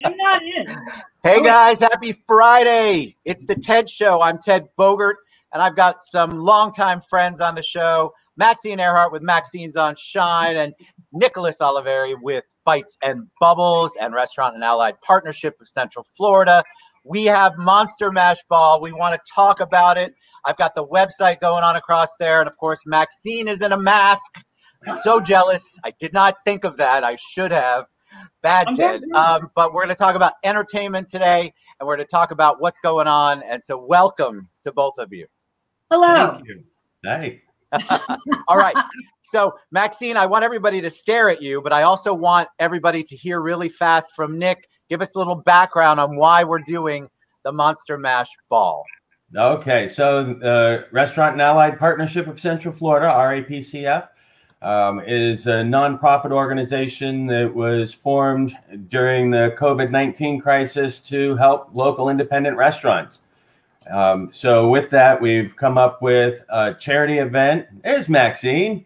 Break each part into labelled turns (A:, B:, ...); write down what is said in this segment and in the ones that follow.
A: I'm not in.
B: Hey guys, happy Friday. It's the TED Show. I'm Ted Bogert, and I've got some longtime friends on the show. Maxine Earhart with Maxine's on Shine, and Nicholas Oliveri with Bites and Bubbles and Restaurant and Allied Partnership of Central Florida. We have Monster Mash Ball. We want to talk about it. I've got the website going on across there, and of course, Maxine is in a mask. I'm so jealous. I did not think of that. I should have. Bad, Ted. But we're going to talk about entertainment today, and we're going to talk about what's going on. And so welcome to both of you.
A: Hello.
C: Thank you. Hey.
B: All right. So, Maxine, I want everybody to stare at you, but I also want everybody to hear really fast from Nick. Give us a little background on why we're doing the Monster Mash Ball.
C: Okay. So, Restaurant and Allied Partnership of Central Florida, RAPCF, is a nonprofit organization that was formed during the COVID-19 crisis to help local independent restaurants. So with that, we've come up with a charity event. There's Maxine.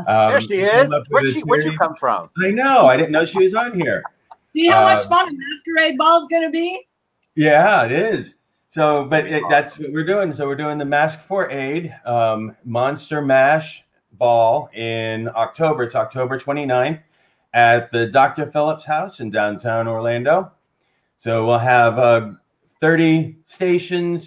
B: There she is. Where'd you come from?
C: I know. I didn't know she was on here.
A: See how much fun a masquerade ball is going to be?
C: Yeah, it is. So, but that's what we're doing. So we're doing the Mask for Aid Monster Mash Ball in October. It's October 29th at the Dr. Phillips House in downtown Orlando. So we'll have 30 stations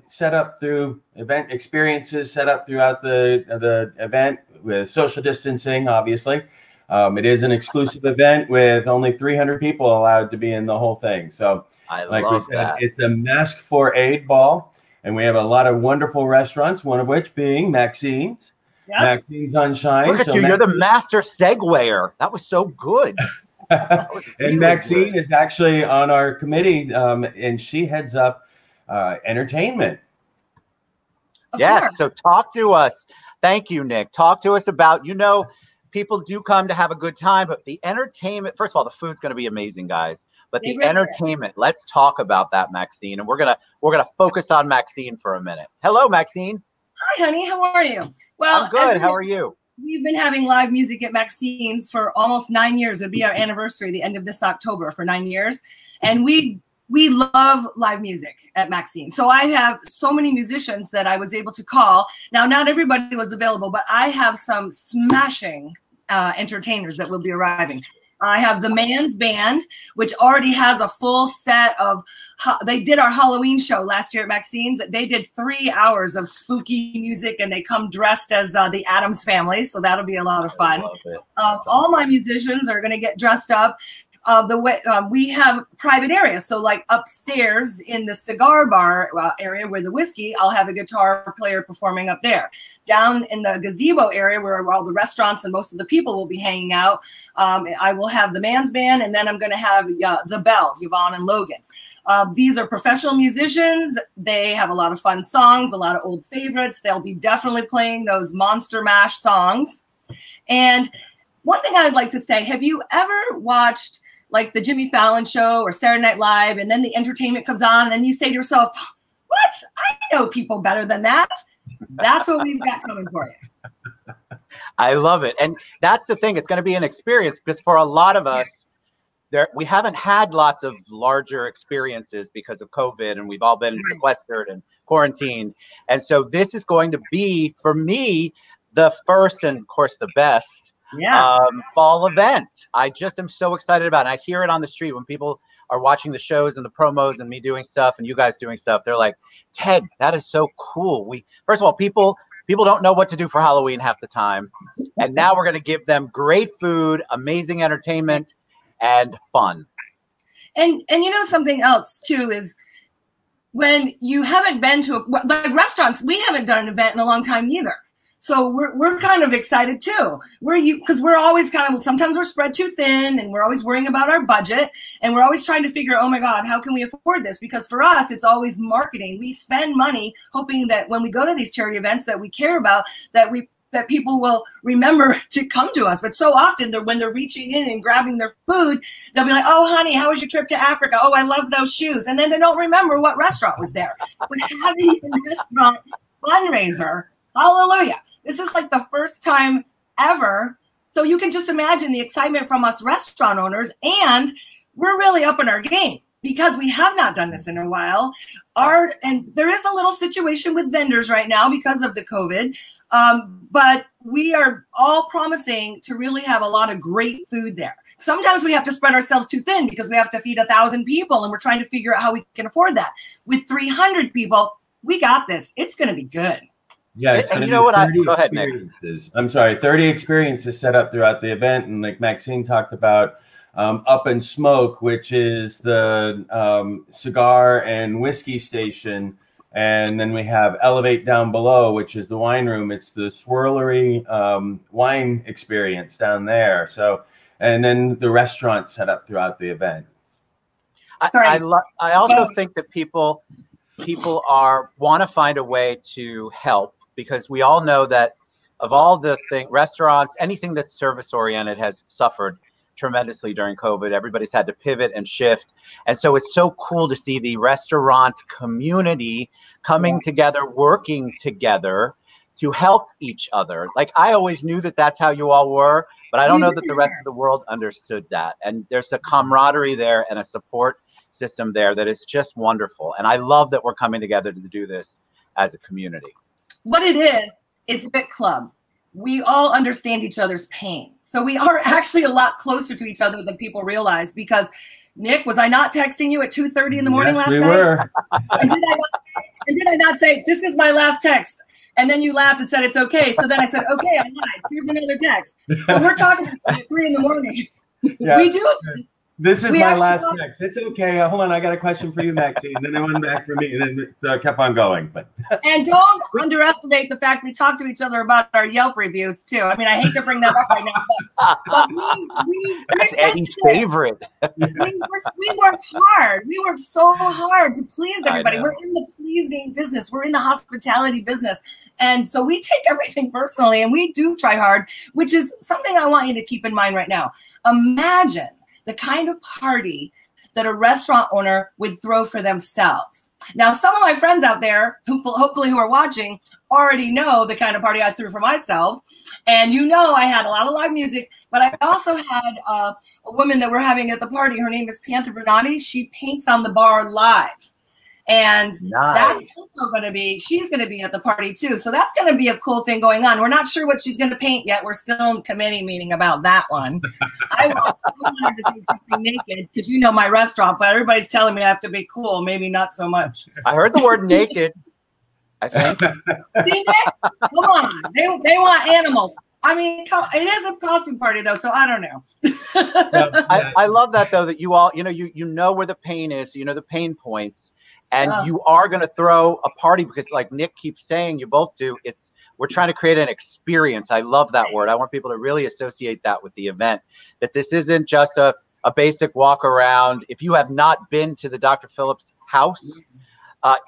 C: set up through event experiences set up throughout the event with social distancing, obviously. It is an exclusive event with only 300 people allowed to be in the whole thing. So like we said, it's a Mask for Aid ball, and we have a lot of wonderful restaurants, one of which being Maxine's. Yep. Maxine's on Shine.
B: Look at you. You're the master segwayer. That was so good.
C: And really Maxine is actually on our committee, and she heads up entertainment.
B: Yes. So talk to us. Thank you, Nick. Talk to us about, people do come to have a good time, but the entertainment, first of all, the food's going to be amazing, guys. But the entertainment, let's talk about that, Maxine. And we're gonna focus on Maxine for a minute. Hello, Maxine.
A: Hi, honey. How are you? Well,
B: I'm good. How are you?
A: We've been having live music at Maxine's for almost 9 years. It'll be our anniversary, the end of this October, for 9 years. And we love live music at Maxine. So I have so many musicians that I was able to call. Now, not everybody was available, but I have some smashing entertainers that will be arriving. I have the Man's Band, which already has a full set of, they did our Halloween show last year at Maxine's. They did 3 hours of spooky music, and they come dressed as the Addams Family. So that'll be a lot of fun. All my musicians are going to get dressed up. We have private areas. So like upstairs in the cigar bar area where the whiskey, I'll have a guitar player performing up there. Down in the gazebo area where all the restaurants and most of the people will be hanging out, I will have the Man's Band, and then I'm going to have the Bells, Yvonne and Logan. These are professional musicians. They have a lot of fun songs, a lot of old favorites. They'll be definitely playing those Monster Mash songs. And one thing I'd like to say, have you ever watched like the Jimmy Fallon show or Saturday Night Live, and then the entertainment comes on, and then you say to yourself, what? I know people better than that. That's what we've got coming for you.
B: I love it. And that's the thing. It's going to be an experience, because for a lot of us, we haven't had lots of larger experiences because of COVID, and we've all been sequestered and quarantined. And so this is going to be, for me, the first and, of course, the best fall event. I just am so excited about it. And I hear it on the street when people are watching the shows and the promos and me doing stuff and you guys doing stuff. They're like, Ted, that is so cool. First of all, people don't know what to do for Halloween half the time. And now we're going to give them great food, amazing entertainment, and fun.
A: And something else too is when you haven't been to like restaurants, we haven't done an event in a long time either. So we're kind of excited too. Because we're always sometimes we're spread too thin, and we're always worrying about our budget, and we're always trying to figure, oh my God, how can we afford this? Because for us, it's always marketing. We spend money hoping that when we go to these charity events that we care about, that people will remember to come to us. But so often when they're reaching in and grabbing their food, they'll be like, oh, honey, how was your trip to Africa? Oh, I love those shoes. And then they don't remember what restaurant was there. But having a restaurant fundraiser, hallelujah. This is like the first time ever. So you can just imagine the excitement from us restaurant owners. And we're really up in our game because we have not done this in a while. And there is a little situation with vendors right now because of the COVID, but we are all promising to really have a lot of great food there. Sometimes we have to spread ourselves too thin because we have to feed 1,000 people and we're trying to figure out how we can afford that. With 300 people, we got this. It's going to be good.
C: Yeah, it's going to be 30 go ahead, Nick. I'm sorry, 30 experiences set up throughout the event. And like Maxine talked about, Up and Smoke, which is the cigar and whiskey station. And then we have Elevate down below, which is the wine room. It's the swirlery wine experience down there. So, and then the restaurant set up throughout the event.
B: I also think that people want to find a way to help, because we all know that of all the restaurants, anything that's service oriented has suffered tremendously during COVID. Everybody's had to pivot and shift. And so it's so cool to see the restaurant community coming together, working together to help each other. Like, I always knew that that's how you all were, but I don't know that the rest of the world understood that. And there's a camaraderie there and a support system there that is just wonderful. And I love that we're coming together to do this as a community. What it
A: is Fit Club. We all understand each other's pain. So we are actually a lot closer to each other than people realize, because Nick, was I not texting you at 2:30 in the morning last night?
C: We were.
A: And did I not say, this is my last text? And then you laughed and said, it's okay. So then I said, okay, I lied. Here's another text. But we're talking at 3 in the morning.
C: Yeah.
A: We do this.
C: This is my last text. It's okay. Hold on. I got a question for you, Maxine. And then it went back for me, and then it kept on going. But
A: and don't underestimate the fact we talk to each other about our Yelp reviews, too. I mean, I hate to bring that up right now, but
B: that's Eddie's favorite.
A: we work hard. We work so hard to please everybody. We're in the pleasing business. We're in the hospitality business. And so we take everything personally, and we do try hard, which is something I want you to keep in mind right now. Imagine the kind of party that a restaurant owner would throw for themselves. Now, some of my friends out there, hopefully who are watching, already know the kind of party I threw for myself. And you know, I had a lot of live music, but I also had a woman that we're having at the party. Her name is Pianta Bernardi. She paints on the bar live. And that's also going to be, she's going to be at the party too. So that's going to be a cool thing going on. We're not sure what she's going to paint yet. We're still in committee meeting about that one. I want to do something naked, because you know my restaurant, but everybody's telling me I have to be cool. Maybe not so much.
B: I heard the word naked, I think.
A: See, Nick? Come on. They want animals. I mean, it is a costume party though, so I don't know.
B: I love that though, that you all, you know where the pain is, you know the pain points. And you are going to throw a party, because like Nick keeps saying, you both do, we're trying to create an experience. I love that word. I want people to really associate that with the event, that this isn't just a basic walk around. If you have not been to the Dr. Phillips house,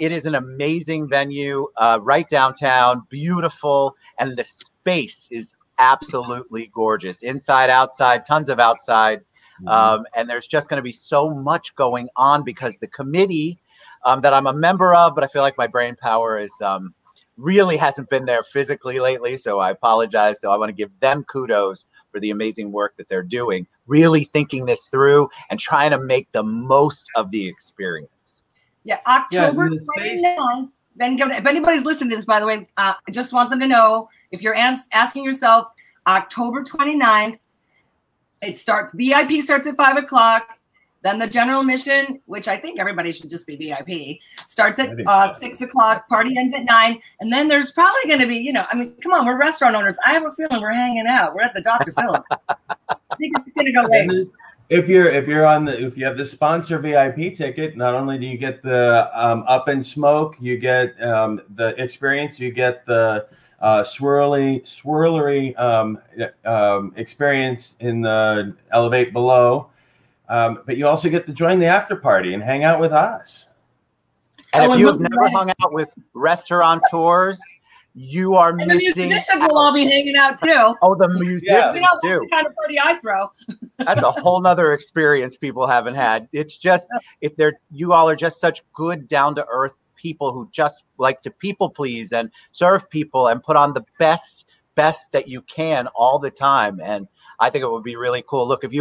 B: it is an amazing venue right downtown, beautiful. And the space is absolutely gorgeous. Inside, outside, tons of outside. And there's just going to be so much going on, because the committee that I'm a member of, but I feel like my brain power is really hasn't been there physically lately, so I apologize. So I want to give them kudos for the amazing work that they're doing, really thinking this through and trying to make the most of the experience.
A: Yeah, October 29th. If anybody's listening to this, by the way, I just want them to know, if you're asking yourself, October 29th, it starts, VIP starts at 5 o'clock. Then the general admission, which I think everybody should just be VIP, starts at 6 o'clock, party ends at 9. And then there's probably going to be, I mean, come on, we're restaurant owners. I have a feeling we're hanging out. We're at the Dr. Phillips. I think it's going to go late.
C: If you have the sponsor VIP ticket, not only do you get the Up and Smoke, you get the experience, you get the swirlery experience in the Elevate below. But you also get to join the after party and hang out with us.
B: And if you have never hung out with restaurateurs, you are missing.
A: The musicians will all be hanging out too.
B: Oh, the musicians too.
A: That's the kind of party I throw.
B: That's a whole nother experience people haven't had. It's just, you all are just such good, down to earth people who just like to people please and serve people and put on the best that you can all the time. And I think it would be really cool. Look, if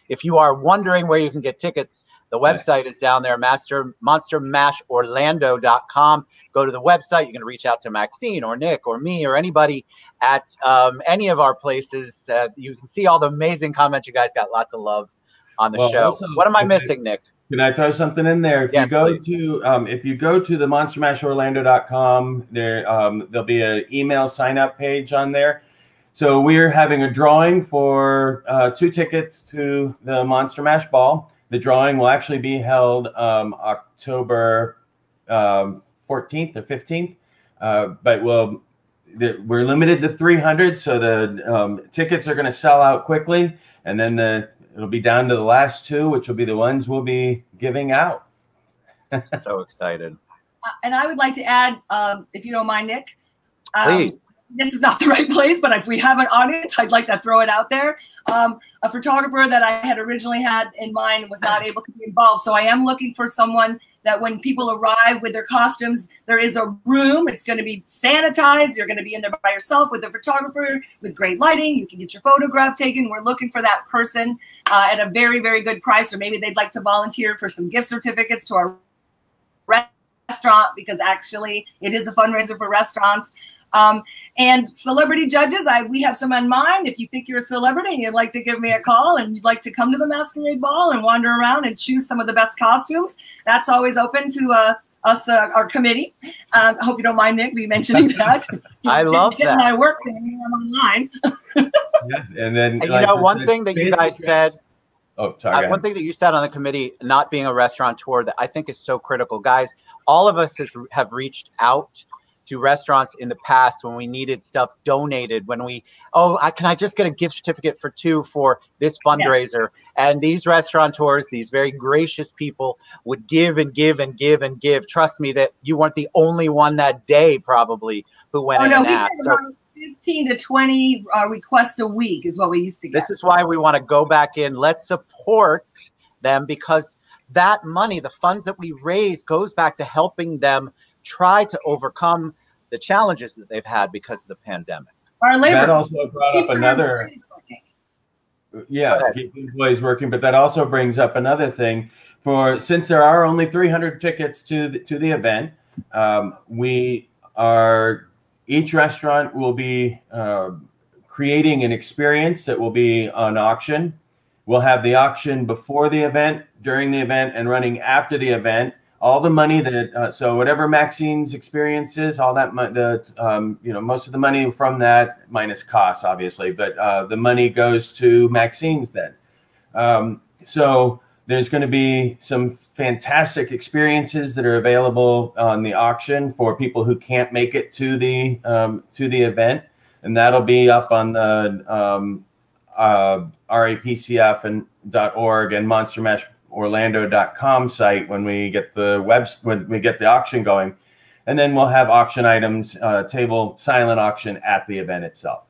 B: If you are wondering where you can get tickets, the website is down there, monstermashorlando.com. Go to the website. You can reach out to Maxine or Nick or me or anybody at any of our places. You can see all the amazing comments. You guys got lots of love on the show. Also, what am I missing, Nick?
C: Can I throw something in there? If you go to the monstermashorlando.com, there'll be an email sign up page on there. So we're having a drawing for 2 tickets to the Monster Mash Ball. The drawing will actually be held October 14th or 15th, but we're limited to 300, so the tickets are going to sell out quickly, and then it'll be down to the last 2, which will be the ones we'll be giving out.
B: So excited.
A: And I would like to add, if you don't mind, Nick.
B: Please.
A: This is not the right place, but if we have an audience, I'd like to throw it out there. A photographer that I had originally had in mind was not able to be involved. So I am looking for someone that when people arrive with their costumes, there is a room. It's going to be sanitized. You're going to be in there by yourself with a photographer with great lighting. You can get your photograph taken. We're looking for that person at a very, very good price. Or maybe they'd like to volunteer for some gift certificates to our restaurant, because actually it is a fundraiser for restaurants. And celebrity judges, we have some in mind. If you think you're a celebrity and you'd like to give me a call and you'd like to come to the Masquerade Ball and wander around and choose some of the best costumes, that's always open to us, our committee. I hope you don't mind, Nick, me mentioning that.
B: I love that.
A: My work thing, I'm online.
C: And then,
B: and you know, one thing that you guys said.
C: Oh, sorry.
B: One thing that you said on the committee, not being a restaurateur, that I think is so critical. Guys, all of us have reached out to restaurants in the past when we needed stuff donated, when can I just get a gift certificate for 2 for this fundraiser? Yes. And these restaurateurs, these very gracious people, would give and give and give and give. Trust me that you weren't the only one that day probably who went in and asked. So
A: 15 to 20 requests a week is what we used to get.
B: This is why we want to go back in. Let's support them, because that money, the funds that we raise, goes back to helping them try to overcome the challenges that they've had because of the pandemic.
A: Our labor
C: that also brought up another, keep employees working, but that also brings up another thing. Since there are only 300 tickets to the event, each restaurant will be creating an experience that will be on auction. We'll have the auction before the event, during the event, and running after the event. All the money so whatever Maxine's experience is, all that most of the money from that, minus costs, obviously, but the money goes to Maxine's then. So there's going to be some fantastic experiences that are available on the auction for people who can't make it to the event, and that'll be up on the rapcf.org and monstermashorlando.com site when we get the auction going, and then we'll have auction items, silent auction at the event itself.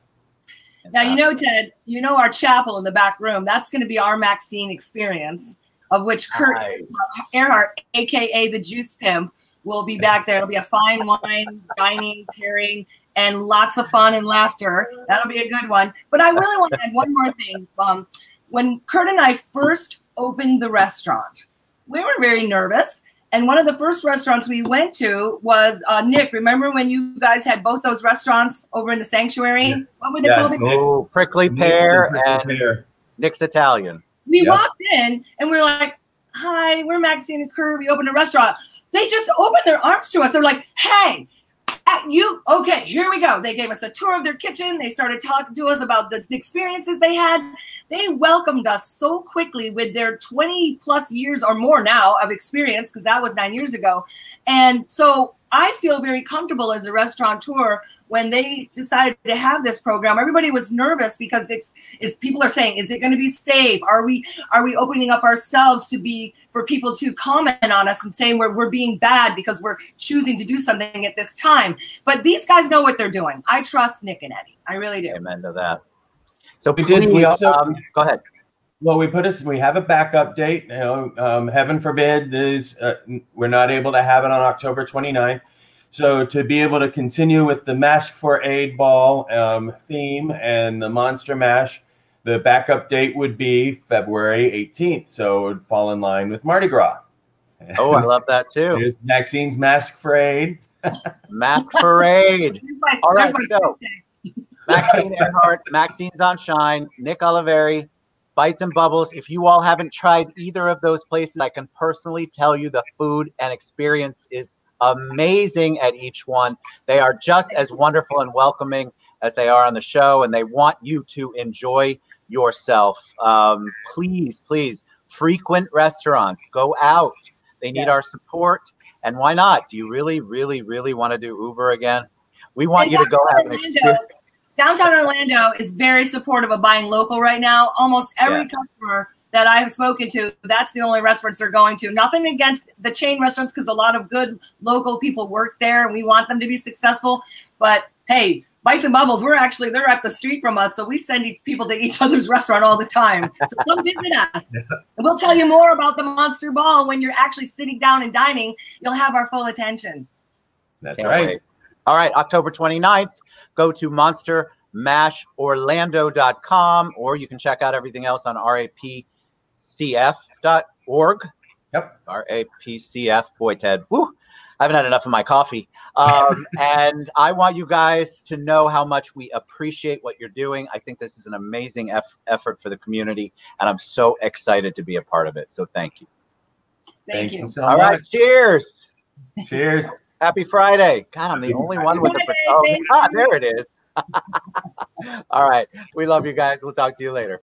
A: Now, you know, Ted, our chapel in the back room, that's going to be our Maxine experience, of which Kirt Earhart, aka the Juice Pimp, will be back there. It'll be a fine wine, dining, pairing, and lots of fun and laughter. That'll be a good one. But I really want to add one more thing. When Kirt and I first opened the restaurant, we were very nervous. And one of the first restaurants we went to was, Nick, remember when you guys had both those restaurants over in the sanctuary? Yeah. What were they called?
B: Oh, Prickly Pear and Nick's Italian.
A: We walked in and we're like, hi, we're Maxine and Kirt. We opened a restaurant. They just opened their arms to us. They're like, hey, okay, here we go. They gave us a tour of their kitchen. They started talking to us about the experiences they had. They welcomed us so quickly with their 20 plus years or more now of experience, because that was 9 years ago. And so I feel very comfortable as a restaurateur when they decided to have this program. Everybody was nervous because people are saying, is it going to be safe? Are we opening up ourselves for people to comment on us and saying we're being bad because we're choosing to do something at this time? But these guys know what they're doing. I trust Nick and Eddie. I really do.
B: Amen to that. So we also go ahead.
C: Well, we have a backup date. Heaven forbid we're not able to have it on October 29th. So to be able to continue with the Mask for Aid Ball theme and the Monster Mash, the backup date would be February 18th. So it would fall in line with Mardi Gras.
B: Oh, I love that too.
C: There's Maxine's Mask Parade.
B: Mask Parade. All right, so Maxine Earhart, Maxine's on Shine, Nick Oliveri, Bites and Bubbles. If you all haven't tried either of those places, I can personally tell you the food and experience is amazing at each one. They are just as wonderful and welcoming as they are on the show, and they want you to enjoy yourself. Please, please frequent restaurants, go out. They need our support. And why not? Do you really, really, really want to do Uber again? We want you to go have an experience.
A: Downtown Orlando is very supportive of buying local right now. Almost every customer that I have spoken to, that's the only restaurants they're going to. Nothing against the chain restaurants, because a lot of good local people work there and we want them to be successful. But hey, Bites and Bubbles, they're up the street from us, so we send people to each other's restaurant all the time. So come visit us. And we'll tell you more about the Monster Ball when you're actually sitting down and dining. You'll have our full attention.
C: That's right.
B: Wait. All right, October 29th, go to monstermashorlando.com, or you can check out everything else on rapcf.org.
C: Yep.
B: RAPCF. Boy, Ted. Woo. I haven't had enough of my coffee. And I want you guys to know how much we appreciate what you're doing. I think this is an amazing effort for the community, and I'm so excited to be a part of it. So thank you.
A: Thank you.
C: So
B: All right, cheers.
C: Cheers.
B: Happy Friday. God, I'm the only one with the... Oh, there it is. All right. We love you guys. We'll talk to you later.